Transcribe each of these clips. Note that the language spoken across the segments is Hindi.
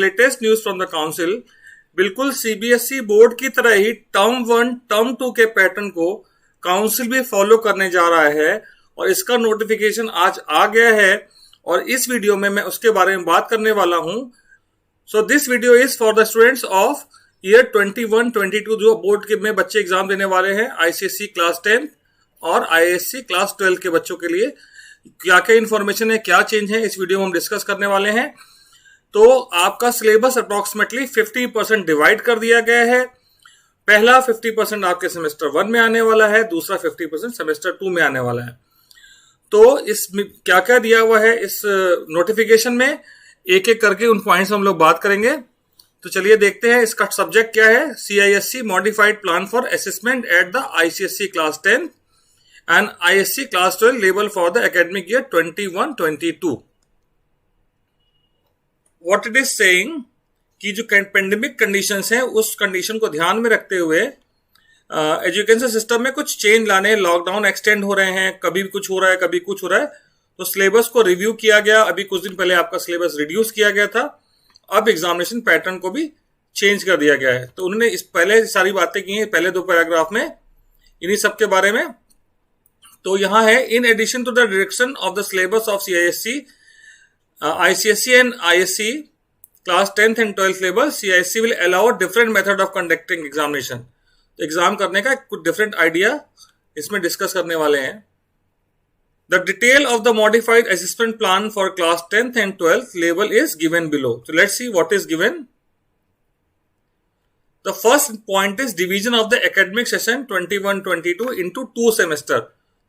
Latest news from the council, बिल्कुल सीबीएसई बोर्ड की तरह ही टर्म 1 टर्म 2 के पैटर्न को काउंसिल भी फॉलो करने जा रहा है और इसका नोटिफिकेशन आज आ गया है और इस वीडियो में मैं उसके बारे में बात करने वाला हूं। So this video is for the students of year 21-22 जो बोर्ड के में बच्चे एग्जाम देने वाले हैं, आईसीएसई क्लास 10 और आईएससी क्लास 12 के बच्चों के लिए क्या क्या इन्फॉर्मेशन है, क्या चेंज है, इस वीडियो में हम डिस्कस करने वाले हैं। तो आपका सिलेबस अप्रोक्सीमेटली 50% डिवाइड कर दिया गया है। पहला 50% आपके सेमेस्टर 1 में आने वाला है, दूसरा 50% सेमेस्टर 2 में आने वाला है। तो इसमें क्या क्या दिया हुआ है इस नोटिफिकेशन में, एक एक करके उन पॉइंट्स हम लोग बात करेंगे। तो चलिए देखते हैं इसका सब्जेक्ट क्या है। CISC modified plan for assessment at the ICSC class 10 and ISC class 12 label for the academic year 21-22. What it is saying कि जो पेंडेमिक कंडीशंस हैं उस कंडीशन को ध्यान में रखते हुए एजुकेशन सिस्टम में कुछ चेंज लाने, लॉकडाउन एक्सटेंड हो रहे हैं, कभी कुछ हो रहा है कभी कुछ हो रहा है, तो सिलेबस को रिव्यू किया गया। अभी कुछ दिन पहले आपका सिलेबस रिड्यूस किया गया था, अब एग्जामिनेशन पैटर्न को भी चेंज कर दिया गया है। तो उन्होंने इस पहले सारी बातें की हैं पहले 2 पैराग्राफ में, इन्हीं सब के बारे में। तो यहां है, in addition to the direction of the syllabus of CISC, ICSC and ISC class 10th and 12th level, CISC will allow different method of conducting examination. तो एग्जाम करने का कुछ डिफरेंट आइडिया इसमें डिस्कस करने वाले हैं। The detail of the modified assessment plan for class 10th and 12th level is given below. तो let's see what is given. The first point is division of the academic session 21-22 into 2 semester.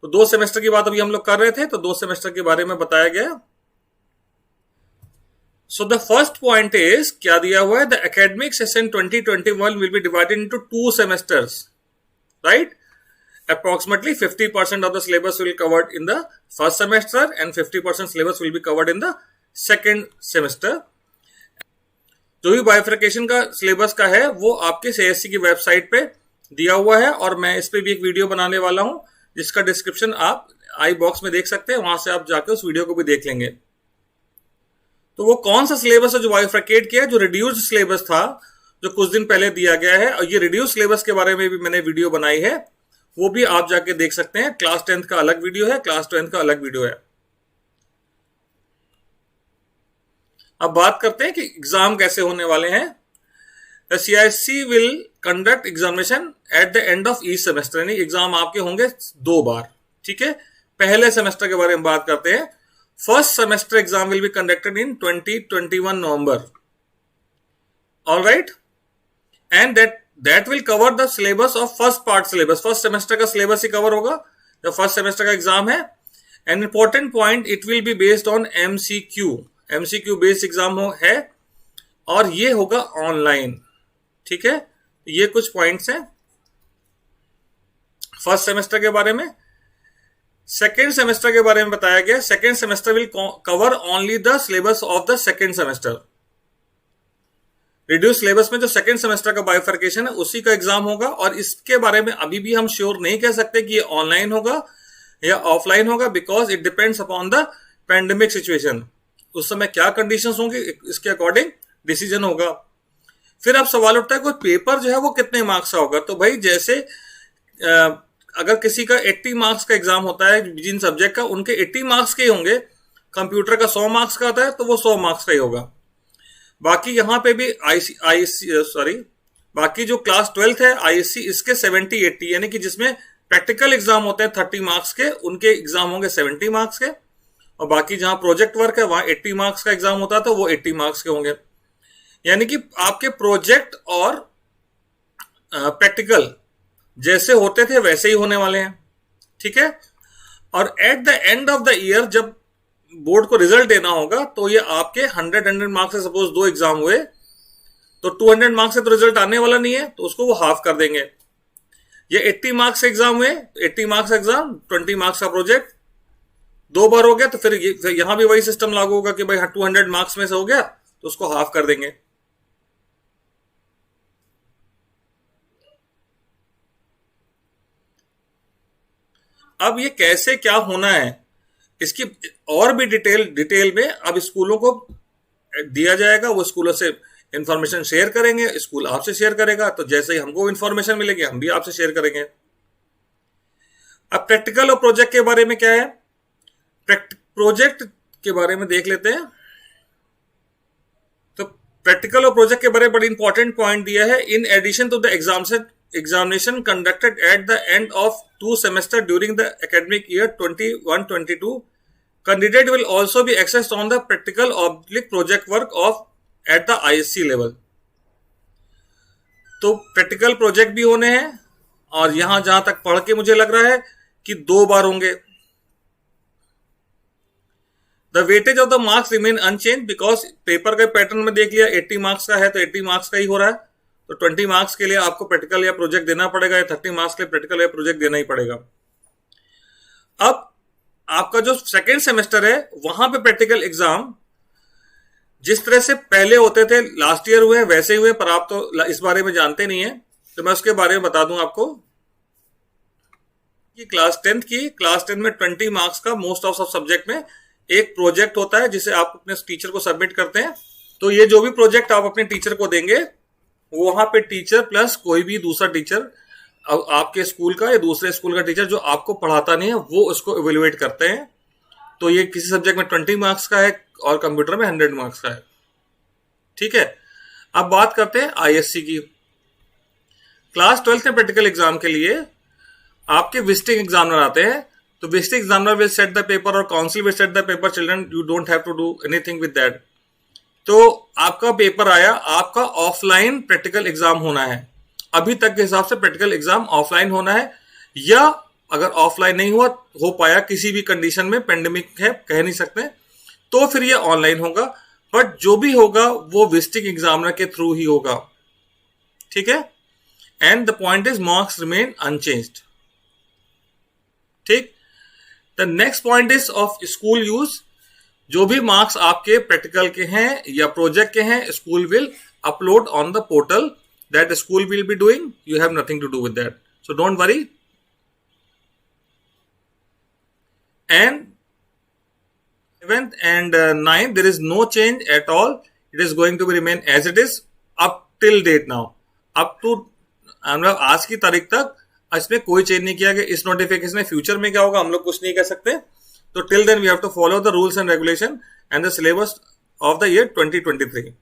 तो 2 सेमेस्टर की बात अभी हम लोग कर रहे थे, तो 2 सेमेस्टर के बारे में बताया गया। So the first point is क्या दिया हुआ है, the academic session 2021 will be divided into 2 semesters, right. Approximately 50% of the syllabus will covered in the first semester and 50% syllabus will be covered in the second semester. जो भी बाइफर्केशन का सिलेबस का है वो आपके सीआईएससी की वेबसाइट पे दिया हुआ है और मैं इस पे भी एक वीडियो बनाने वाला हूं जिसका डिस्क्रिप्शन आप आई बॉक्स में देख सकते हैं, वहां से आप जाकर उस वीडियो को भी देख लेंगे। तो वो कौन सा सिलेबस है जो बाइफर्केट किया है, जो रिड्यूस्ड सिलेबस था जो कुछ दिन पहले दिया गया है, और ये रिड्यूस्ड सिलेबस के बारे में भी मैंने वीडियो बनाई है, वो भी आप जाके देख सकते हैं। क्लास 10th का अलग वीडियो है, क्लास 12th का अलग वीडियो है। अब बात करते हैं कि एग्जाम कैसे होने वाले हैं। The CISC will conduct examination at the end of each semester, यानी एग्जाम आपके होंगे 2 बार, ठीक है। पहले सेमेस्टर के बारे में बात करते हैं। First semester exam will be conducted in 2021 November, alright, and that will cover the syllabus of first part syllabus. First semester का सिलेबस ही कवर होगा जो फर्स्ट सेमेस्टर का एग्जाम है। An important point, it will be based on MCQ based exam है और ये होगा ऑनलाइन, ठीक है। ये कुछ पॉइंट्स हैं फर्स्ट सेमेस्टर के बारे में। सेकेंड सेमेस्टर के बारे में बताया गया, second semester will cover only the syllabus of the second semester. Reduce syllabus में जो सेकेंड सेमेस्टर का बाइफर्केशन है उसी का एग्जाम होगा, और इसके बारे में अभी भी हम श्योर नहीं कह सकते कि ये ऑनलाइन होगा या ऑफलाइन होगा, because it depends upon the pandemic situation. उस समय क्या कंडीशंस होंगी, इसके अकॉर्डिंग डिसीजन होगा। फिर अब सवाल उठता है कोई पेपर जो है वो कितने मार्क्स का होगा। तो भाई जैसे अगर किसी का 80 मार्क्स का एग्जाम होता है जिन सब्जेक्ट का, उनके 80 मार्क्स के ही होंगे। कंप्यूटर का 100 मार्क्स का आता है तो वो 100 मार्क्स का ही होगा। बाकी यहाँ पे भी बाकी जो क्लास 12th है आईएससी, इसके 70-80 यानी कि जिसमें प्रैक्टिकल एग्जाम होते हैं 30 मार्क्स के, उनके एग्जाम होंगे 70 मार्क्स के, और बाकी जहां प्रोजेक्ट वर्क है वहां 80 मार्क्स का एग्जाम होता है तो वो 80 मार्क्स के होंगे। यानी कि आपके प्रोजेक्ट और प्रैक्टिकल जैसे होते थे वैसे ही होने वाले हैं, ठीक है। और at the end of the year जब बोर्ड को रिजल्ट देना होगा तो ये आपके 100 मार्क्स से, सपोज 2 एग्जाम हुए तो 200 मार्क्स से तो रिजल्ट आने वाला नहीं है, तो उसको वो हाफ कर देंगे। ये 80 मार्क्स एग्जाम हुए, 80 मार्क्स एग्जाम, 20 मार्क्स का प्रोजेक्ट, 2 बार हो गया तो फिर यहां भी वही सिस्टम लागू होगा कि भाई 200 मार्क्स में से हो गया तो उसको हाफ कर देंगे। अब ये कैसे क्या होना है इसकी और भी डिटेल में अब स्कूलों को दिया जाएगा, वो स्कूलों से इन्फॉर्मेशन शेयर करेंगे, स्कूल आपसे शेयर करेगा, तो जैसे ही हमको इन्फॉर्मेशन मिलेगी हम भी आपसे शेयर करेंगे। अब प्रैक्टिकल और प्रोजेक्ट के बारे में क्या है, प्रोजेक्ट के बारे में देख लेते हैं। तो प्रैक्टिकल और प्रोजेक्ट के बारे में बड़ी इंपॉर्टेंट पॉइंट दिया है। In addition to the examination conducted at the end of 2 semesters during the academic year 21-22, candidate will also be assessed on the practical project work of at the ISC level। तो प्रैक्टिकल प्रोजेक्ट भी होने हैं, और यहां जहां तक पढ़ के मुझे लग रहा है कि 2 बार होंगे। The weightage of the marks remain unchange, because paper के पैटर्न में देख लिया 80 मार्क्स का है तो 80 मार्क्स का ही हो रहा है। तो 20 मार्क्स के लिए आपको प्रैक्टिकल या प्रोजेक्ट देना पड़ेगा, या 30 मार्क्स के लिए प्रैक्टिकल या प्रोजेक्ट देना ही पड़ेगा। अब आपका जो सेकेंड सेमेस्टर है वहां पे प्रैक्टिकल एग्जाम जिस तरह से पहले होते थे, लास्ट ईयर हुए वैसे ही हुए, पर आप तो इस बारे में जानते नहीं है, तो मैं उसके बारे में बता दूं आपको कि क्लास 10 में 20 मार्क्स का मोस्ट ऑफ सब सब्जेक्ट में एक प्रोजेक्ट होता है जिसे आप अपने टीचर को सबमिट करते हैं। तो ये जो भी प्रोजेक्ट आप अपने टीचर को देंगे, वहां पे टीचर प्लस कोई भी दूसरा टीचर आपके स्कूल का या दूसरे स्कूल का टीचर जो आपको पढ़ाता नहीं है वो उसको इवेल्युएट करते हैं। तो ये किसी सब्जेक्ट में 20 मार्क्स का है और कंप्यूटर में 100 मार्क्स का है। ठीक है, अब बात करते हैं आईएससी की। क्लास 12 के प्रैक्टिकल एग्जाम के लिए आपके विजिटिंग एग्जामिनर आते हैं। तो visiting examiner will set the paper और council will set the paper. Children, you don't have to do anything with that. तो आपका पेपर आया, आपका ऑफलाइन प्रैक्टिकल एग्जाम होना है। अभी तक के हिसाब से प्रैक्टिकल एग्जाम ऑफलाइन होना है, या अगर ऑफलाइन नहीं हो पाया किसी भी कंडीशन में, पेंडेमिक है कह नहीं सकते, तो फिर ये ऑनलाइन होगा। बट जो भी होगा वो विजिटिंग एग्जामिनर के थ्रू ही होगा। ठीक है, and the point is marks remain unchanged. ठीक, the next point is of school use. जो भी मार्क्स आपके प्रैक्टिकल के हैं या प्रोजेक्ट के हैं, school will upload on the portal that school will be doing. You have nothing to do with that, so don't worry. And 7th and 9th there is no change at all. It is going to be remain as it is up till date now. up to मतलब आज की तारीख तक इसमें कोई चेंज नहीं किया गया। इस नोटिफिकेशन में फ्यूचर में क्या होगा हम लोग कुछ नहीं कह सकते। तो till then we have to follow the rules and regulation and the syllabus of the year 2023।